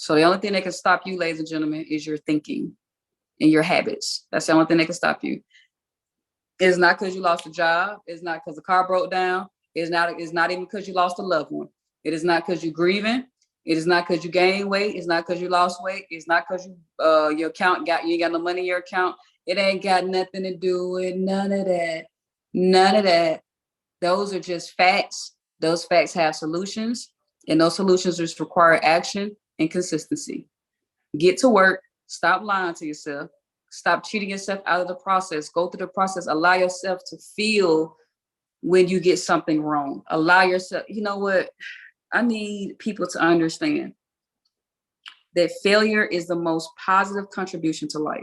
So the only thing that can stop you, ladies and gentlemen, is your thinking and your habits. That's the only thing that can stop you. It's not because you lost a job. It's not because the car broke down. It's not even because you lost a loved one. It is not because you're grieving. It is not because you gained weight. It's not because you lost weight. It's not because your account you ain't got no money in your account. It ain't got nothing to do with none of that. None of that. Those are just facts. Those facts have solutions, and those solutions just require action and consistency. Get to work. Stop lying to yourself. Stop cheating yourself out of the process. Go through the process. Allow yourself to feel when you get something wrong. Allow yourself. You know what? I need people to understand that failure is the most positive contribution to life.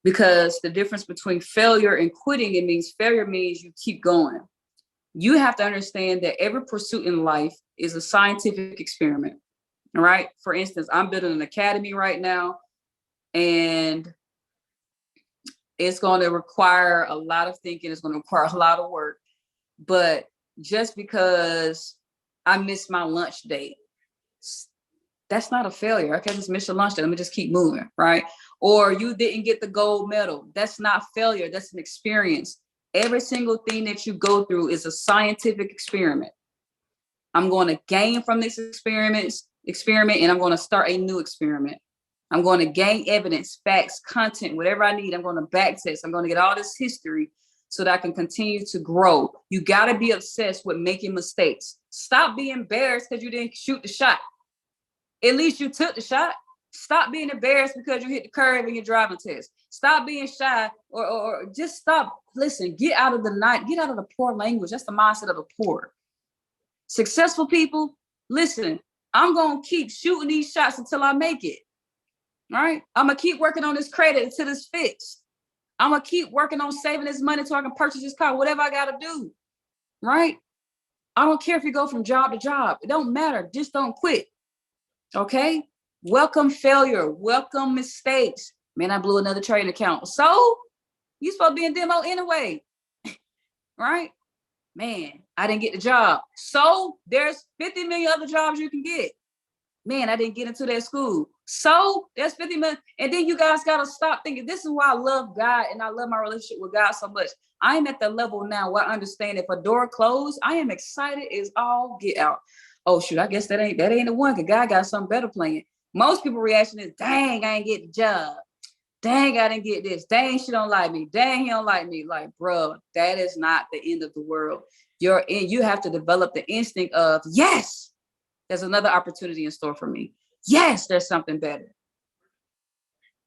Because the difference between failure and quitting, failure means you keep going. You have to understand that every pursuit in life is a scientific experiment. All right. For instance, I'm building an academy right now, and it's going to require a lot of thinking. It's going to require a lot of work. But just because I missed my lunch date, that's not a failure. I can't just miss your lunch date. Let me just keep moving, right? Or you didn't get the gold medal. That's not failure. That's an experience. Every single thing that you go through is a scientific experiment. I'm going to gain from this experiment, and I'm going to start a new experiment. I'm going to gain evidence, facts, content, whatever I need. I'm going to back test. I'm going to get all this history so that I can continue to grow. You got to be obsessed with making mistakes. Stop being embarrassed because you didn't shoot the shot. At least you took the shot. Stop being embarrassed because you hit the curve in your driving test. Stop being shy or just stop. Listen, get out of the poor language. That's the mindset of the poor. Successful people, listen, I'm going to keep shooting these shots until I make it. All right. I'm going to keep working on this credit until it's fixed. I'm going to keep working on saving this money so I can purchase this car, whatever I got to do. Right. I don't care if you go from job to job. It don't matter. Just don't quit. Okay. Welcome failure. Welcome mistakes. Man, I blew another trading account. So you supposed to be in demo anyway. Right. Man, I didn't get the job. So there's 50 million other jobs you can get. Man, I didn't get into that school. So there's 50 million. And then you guys got to stop thinking. This is why I love God and I love my relationship with God so much. I'm at the level now where I understand if a door closed, I am excited as all get out. Oh shoot, I guess that ain't the one, because God got something better playing. Most people reaction is, dang, I ain't get the job. Dang, I didn't get this. Dang, she don't like me. Dang, he don't like me. Like, bro, that is not the end of the world. You have to develop the instinct of, yes, there's another opportunity in store for me. Yes, there's something better.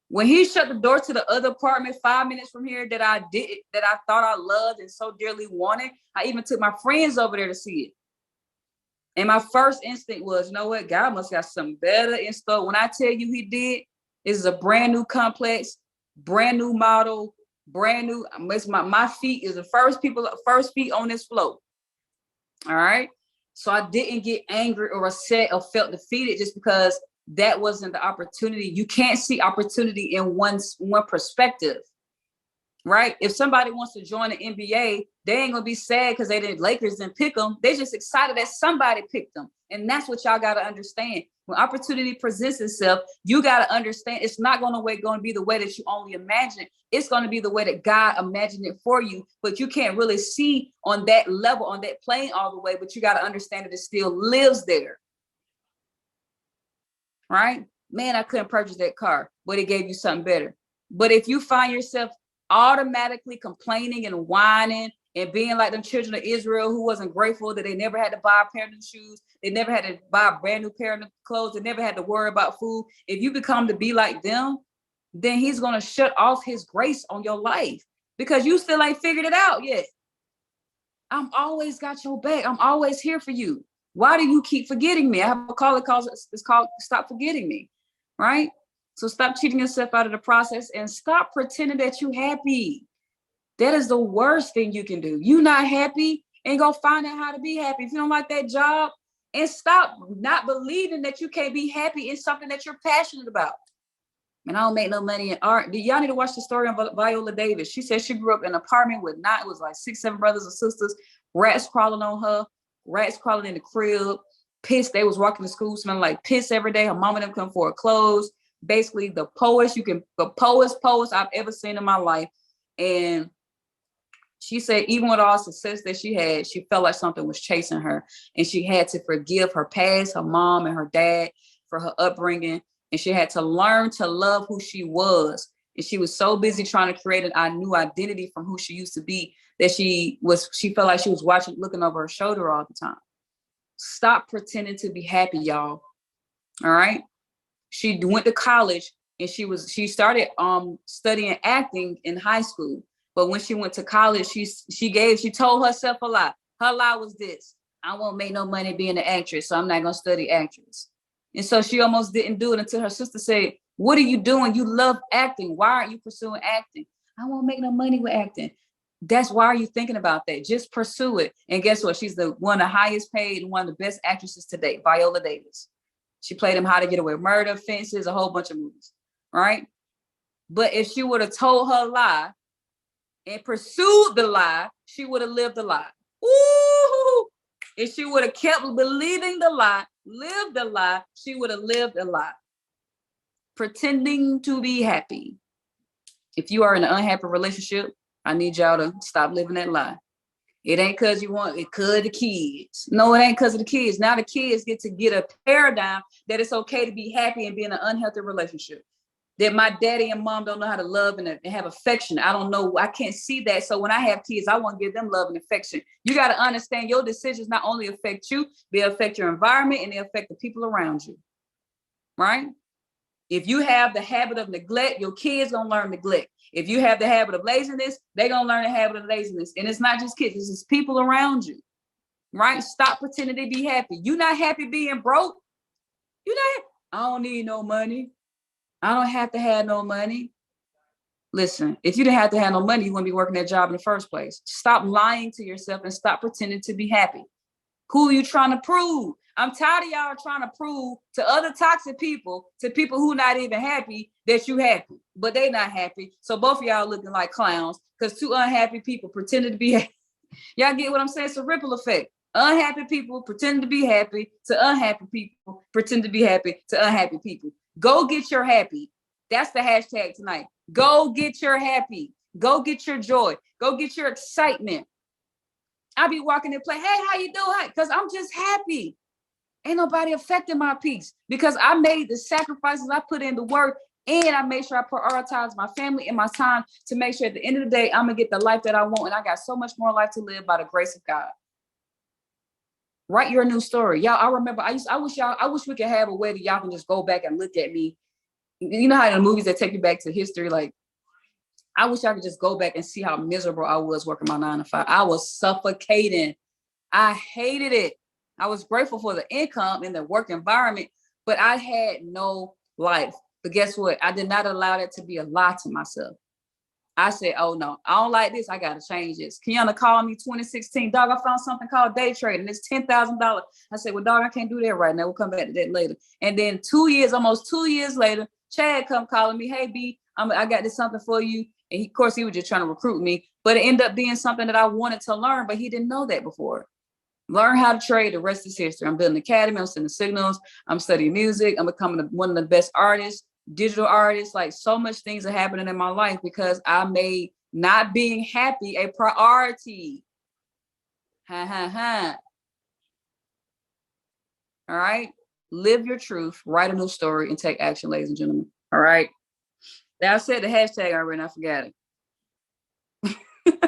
When he shut the door to the other apartment 5 minutes from here that I thought I loved and so dearly wanted, I even took my friends over there to see it. And my first instinct was, you know what? God must got something better in store. When I tell you he did, this is a brand new complex, brand new model, brand new. My feet is the first feet on this floor. All right. So I didn't get angry or upset or felt defeated just because that wasn't the opportunity. You can't see opportunity in one perspective. Right? If somebody wants to join the NBA, they ain't gonna be sad because Lakers didn't pick them. They're just excited that somebody picked them. And that's what y'all gotta understand. When opportunity presents itself, you gotta understand it's not gonna be the way that you only imagine. It's gonna be the way that God imagined it for you. But you can't really see on that level, on that plane all the way, but you gotta understand that it still lives there. Right? Man, I couldn't purchase that car, but it gave you something better. But if you find yourself automatically complaining and whining and being like them children of Israel who wasn't grateful that they never had to buy a pair of new shoes, they never had to buy a brand new pair of clothes, they never had to worry about food. If you become to be like them, then he's going to shut off his grace on your life because you still ain't figured it out yet. I'm always got your back. I'm always here for you. Why do you keep forgetting me? I have a call that it's called Stop Forgetting Me, right? So stop cheating yourself out of the process and stop pretending that you're happy. That is the worst thing you can do. You not happy and go find out how to be happy. If you don't like that job, and stop not believing that you can't be happy in something that you're passionate about. And I don't make no money in art. Y'all need to watch the story on Viola Davis. She said she grew up in an apartment with it was like 6, 7 brothers and sisters, rats crawling on her, rats crawling in the crib, piss. They was walking to school smelling like piss every day. Her mom and them come for her clothes. Basically the poetess I've ever seen in my life. And she said, even with all success that she had, she felt like something was chasing her. And she had to forgive her past, her mom and her dad for her upbringing. And she had to learn to love who she was. And she was so busy trying to create a new identity from who she used to be that she felt like she was looking over her shoulder all the time. Stop pretending to be happy, y'all. All right. She went to college and she started studying acting in high school. But when she went to college, she told herself a lie. Her lie was this: I won't make no money being an actress, so I'm not gonna study actress. And so she almost didn't do it until her sister said, what are you doing? You love acting. Why aren't you pursuing acting? I won't make no money with acting. That's why are you thinking about that? Just pursue it. And guess what? She's one of the highest paid and one of the best actresses today, Viola Davis. She played him How to Get Away with Murder, Fences, a whole bunch of movies, right? But if she would have told her lie and pursued the lie, she would have lived the lie. Ooh! If she would have kept believing the lie, lived the lie, she would have lived a lie. Pretending to be happy. If you are in an unhappy relationship, I need y'all to stop living that lie. It ain't because you want it, because the kids. No, it ain't because of the kids. Now the kids get a paradigm that it's okay to be happy and be in an unhealthy relationship. That my daddy and mom don't know how to love and have affection. I don't know. I can't see that. So when I have kids, I want to give them love and affection. You got to understand your decisions not only affect you, they affect your environment and they affect the people around you. Right? If you have the habit of neglect, your kids gonna learn neglect. If you have the habit of laziness, they're gonna learn the habit of laziness. And it's not just kids, it's just people around you. Right? Stop pretending to be happy. You're not happy being broke. You're not. I don't need no money. I don't have to have no money. Listen, if you didn't have to have no money, you wouldn't be working that job in the first place. Stop lying to yourself and stop pretending to be happy. Who are you trying to prove? I'm tired of y'all trying to prove to other toxic people, to people who not even happy, that you happy, but they not happy. So both of y'all looking like clowns because two unhappy people pretended to be happy. Y'all get what I'm saying? It's a ripple effect. Unhappy people pretend to be happy to unhappy people, pretend to be happy to unhappy people. Go get your happy. That's the hashtag tonight. Go get your happy. Go get your joy. Go get your excitement. I be walking and play, hey, how you doing? Because I'm just happy. Ain't nobody affecting my peace because I made the sacrifices, I put in the work, and I made sure I prioritize my family and my time to make sure at the end of the day, I'm gonna get the life that I want. And I got so much more life to live by the grace of God. Write your new story. Y'all, I remember I wish we could have a way that y'all can just go back and look at me. You know how in the movies that take you back to history, like I wish I could just go back and see how miserable I was working my 9 to 5. I was suffocating. I hated it. I was grateful for the income and the work environment, but I had no life. But guess what? I did not allow that to be a lie to myself. I said, oh no, I don't like this. I got to change this. Kiana called me 2016. Dog, I found something called day trading. It's $10,000. I said, well, dog, I can't do that right now. We'll come back to that later. And then almost 2 years later, Chad come calling me, hey, B, I got this something for you. And of course, he was just trying to recruit me, but it ended up being something that I wanted to learn, but he didn't know that before. Learn how to trade. The rest is history. I'm building an academy. I'm sending signals. I'm studying music. I'm becoming one of the best artists, digital artists. Like so much things are happening in my life because I made not being happy a priority. Ha, ha, ha. All right. Live your truth, write a new story, and take action, ladies and gentlemen. All right. Now I said the hashtag already, and I forgot it.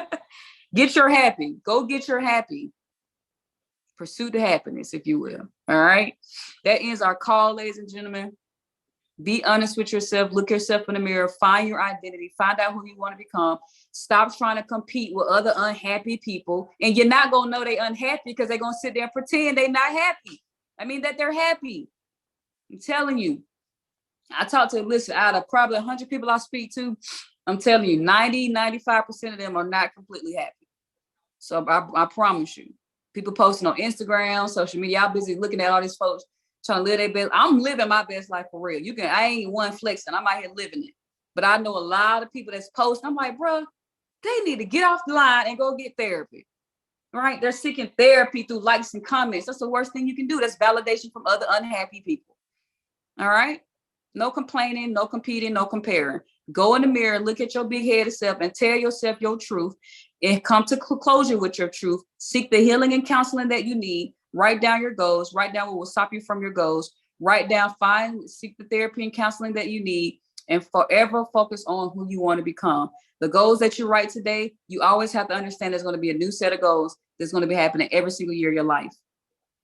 Get your happy. Go get your happy. Pursue the happiness, if you will. All right. That ends our call, ladies and gentlemen. Be honest with yourself. Look yourself in the mirror. Find your identity. Find out who you want to become. Stop trying to compete with other unhappy people. And you're not going to know they're unhappy because they're going to sit there and pretend they're not happy. I mean, that they're happy. I'm telling you. I talk to, listen, out of probably 100 people I speak to, I'm telling you, 95% of them are not completely happy. So I promise you. People posting on Instagram, social media, y'all busy looking at all these folks trying to live their best. I'm living my best life for real. I ain't one flexing. I'm out here living it. But I know a lot of people that's posting. I'm like, bro, they need to get off the line and go get therapy. Right? They're seeking therapy through likes and comments. That's the worst thing you can do. That's validation from other unhappy people. All right? No complaining, no competing, no comparing. Go in the mirror, look at your big headed self and tell yourself your truth and come to closure with your truth. Seek the healing and counseling that you need. Write down your goals. Write down what will stop you from your goals. Write down, seek the therapy and counseling that you need and forever focus on who you want to become. The goals that you write today, you always have to understand there's going to be a new set of goals that's going to be happening every single year of your life.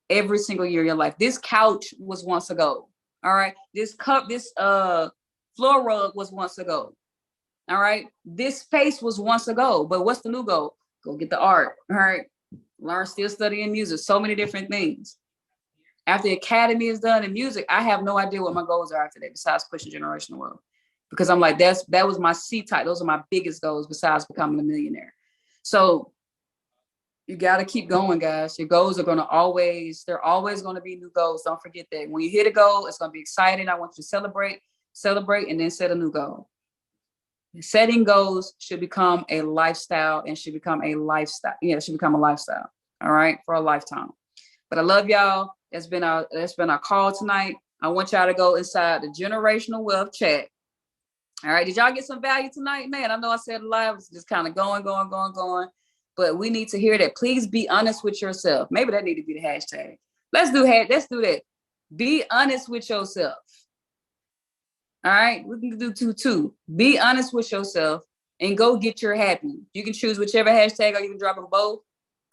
Every single year of your life. This couch was once a goal. All right. This floor rug was once a goal. All right. This space was once a goal. But what's the new goal? Go get the art. All right. Learn, still studying music. So many different things. After the academy is done in music, I have no idea what my goals are after that besides pushing generational wealth. Because I'm like, that was my C type. Those are my biggest goals besides becoming a millionaire. So you got to keep going, guys. Your goals are they're always going to be new goals. Don't forget that. When you hit a goal, it's going to be exciting. I want you to celebrate, and then set a new goal. Setting goals should become a lifestyle and should become a lifestyle. Yeah, it should become a lifestyle. All right, for a lifetime. But I love y'all. That's been our call tonight. I want y'all to go inside the Generational Wealth chat. All right, did y'all get some value tonight, man? I know I said a lot. I was just kind of going. But we need to hear that. Please be honest with yourself. Maybe that need to be the hashtag. Let's do that. Be honest with yourself. All right. We can do two. Be honest with yourself and go get your happy. You can choose whichever hashtag or you can drop them both.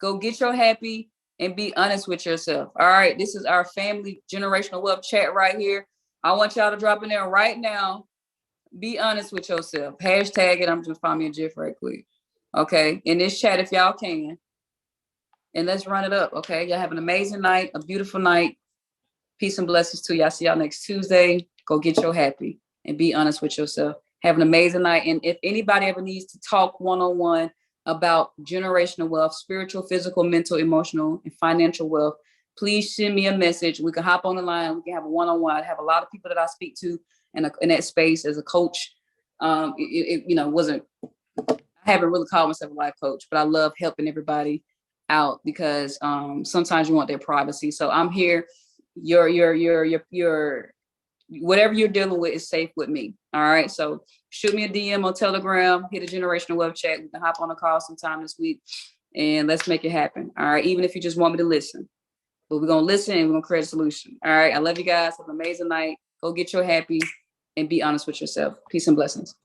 Go get your happy and be honest with yourself. All right. This is our family generational wealth chat right here. I want y'all to drop in there right now. Be honest with yourself. Hashtag it. I'm just find me a GIF right quick. Okay, in this chat, if y'all can. And let's run it up, okay? Y'all have an amazing night, a beautiful night. Peace and blessings to y'all. See y'all next Tuesday. Go get your happy and be honest with yourself. Have an amazing night. And if anybody ever needs to talk one-on-one about generational wealth, spiritual, physical, mental, emotional, and financial wealth, please send me a message. We can hop on the line. We can have a one-on-one. I have a lot of people that I speak to in that space as a coach. Wasn't... I haven't really called myself a life coach, but I love helping everybody out because sometimes you want their privacy. So I'm here. Your whatever you're dealing with is safe with me. All right. So shoot me a DM on Telegram, hit a generational wealth chat. We can hop on a call sometime this week and let's make it happen. All right. Even if you just want me to listen, but we're going to listen and we're going to create a solution. All right. I love you guys. Have an amazing night. Go get your happy and be honest with yourself. Peace and blessings.